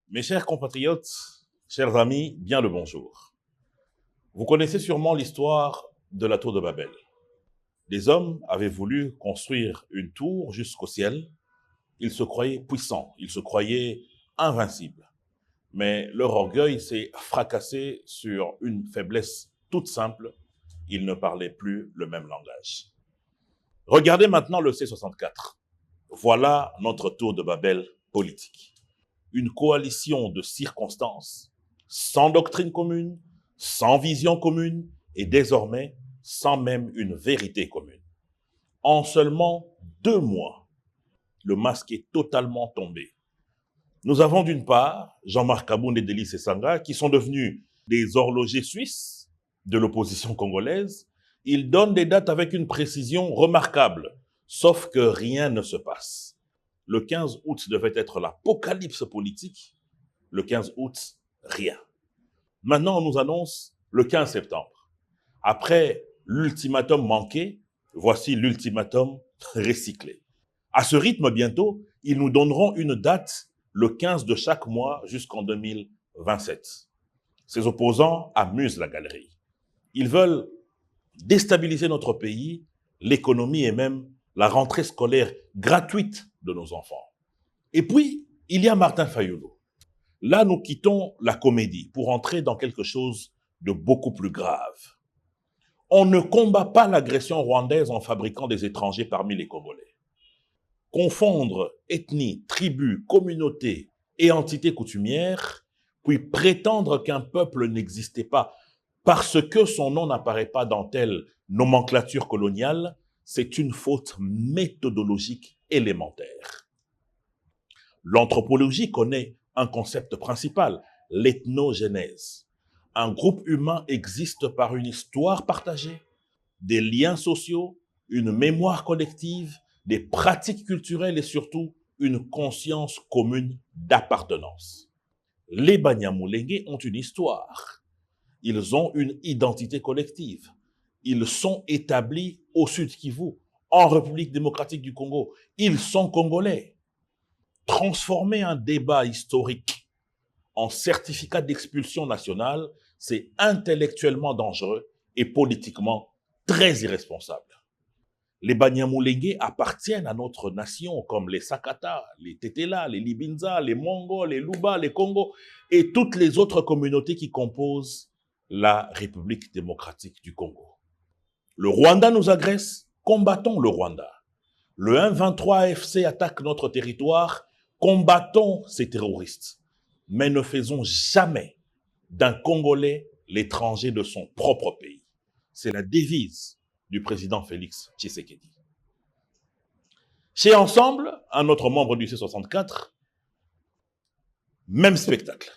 Mes chers compatriotes, chers amis, bien le bonjour. Vous connaissez sûrement l'histoire de la tour de Babel. Des hommes avaient voulu construire une tour jusqu'au ciel. Ils se croyaient puissants, ils se croyaient invincibles. Mais leur orgueil s'est fracassé sur une faiblesse toute simple. Ils ne parlaient plus le même langage. Regardez maintenant le C64. Voilà notre tour de Babel politique. Une coalition de circonstances, sans doctrine commune, sans vision commune et désormais sans même une vérité commune. En seulement 2 mois, le masque est totalement tombé. Nous avons d'une part Jean-Marc Aboun et Delis Esanga qui sont devenus des horlogers suisses de l'opposition congolaise. Ils donnent des dates avec une précision remarquable, sauf que rien ne se passe. Le 15 août devait être l'apocalypse politique. Le 15 août, rien. Maintenant, on nous annonce le 15 septembre. Après l'ultimatum manqué, voici l'ultimatum recyclé. À ce rythme, bientôt, ils nous donneront une date le 15 de chaque mois jusqu'en 2027. Ces opposants amusent la galerie. Ils veulent déstabiliser notre pays, l'économie et même la rentrée scolaire gratuite de nos enfants. Et puis, il y a Martin Fayulu. Là, nous quittons la comédie pour entrer dans quelque chose de beaucoup plus grave. On ne combat pas l'agression rwandaise en fabriquant des étrangers parmi les Congolais. Confondre ethnie, tribu, communauté et entité coutumière, puis prétendre qu'un peuple n'existait pas parce que son nom n'apparaît pas dans telle nomenclature coloniale, c'est une faute méthodologique élémentaire. L'anthropologie connaît un concept principal, l'ethnogénèse. Un groupe humain existe par une histoire partagée, des liens sociaux, une mémoire collective, des pratiques culturelles et surtout une conscience commune d'appartenance. Les Banyamulenge ont une histoire. Ils ont une identité collective. Ils sont établis au Sud Kivu, en République démocratique du Congo. Ils sont congolais. Transformer un débat historique en certificat d'expulsion nationale, c'est intellectuellement dangereux et politiquement très irresponsable. Les Banyamulenge appartiennent à notre nation comme les Sakata, les Tetela, les Libinza, les Mongols, les Luba, les Congo et toutes les autres communautés qui composent la République démocratique du Congo. Le Rwanda nous agresse, combattons le Rwanda. Le 1-23 AFC attaque notre territoire, combattons ces terroristes. Mais ne faisons jamais d'un Congolais l'étranger de son propre pays. C'est la devise du président Félix Tshisekedi. Chez Ensemble, un autre membre du C64, même spectacle.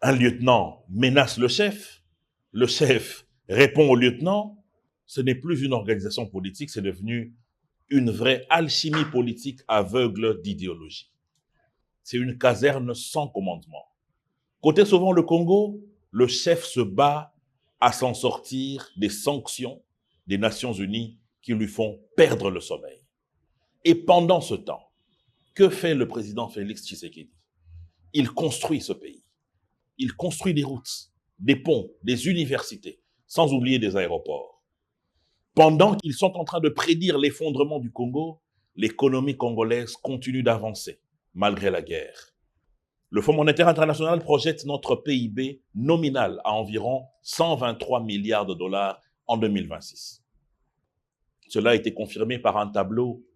Un lieutenant menace le chef répond au lieutenant. Ce n'est plus une organisation politique, c'est devenu une vraie alchimie politique aveugle d'idéologie. C'est une caserne sans commandement. Côté souvent le Congo, le chef se bat à s'en sortir des sanctions des Nations Unies qui lui font perdre le sommeil. Et pendant ce temps, que fait le président Félix Tshisekedi? Il construit ce pays. Il construit des routes, des ponts, des universités, sans oublier des aéroports. Pendant qu'ils sont en train de prédire l'effondrement du Congo, l'économie congolaise continue d'avancer, malgré la guerre. Le Fonds monétaire international projette notre PIB nominal à environ 123 milliards de dollars en 2026. Cela a été confirmé par un tableau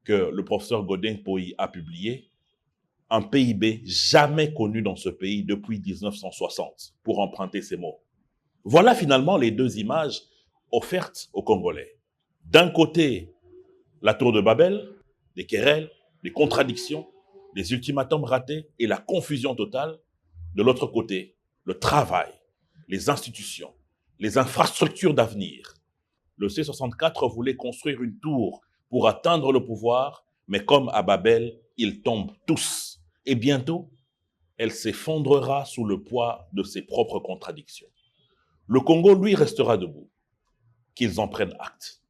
que le professeur Godin Poyi a publié. Un PIB jamais connu dans ce pays depuis 1960, pour emprunter ces mots. Voilà finalement les deux images offertes aux Congolais. D'un côté, la tour de Babel, des querelles, des contradictions, des ultimatums ratés et la confusion totale. De l'autre côté, le travail, les institutions, les infrastructures d'avenir. Le C64 voulait construire une tour pour atteindre le pouvoir, mais comme à Babel, ils tombent tous. Et bientôt, elle s'effondrera sous le poids de ses propres contradictions. Le Congo, lui, restera debout. Qu'ils en prennent acte.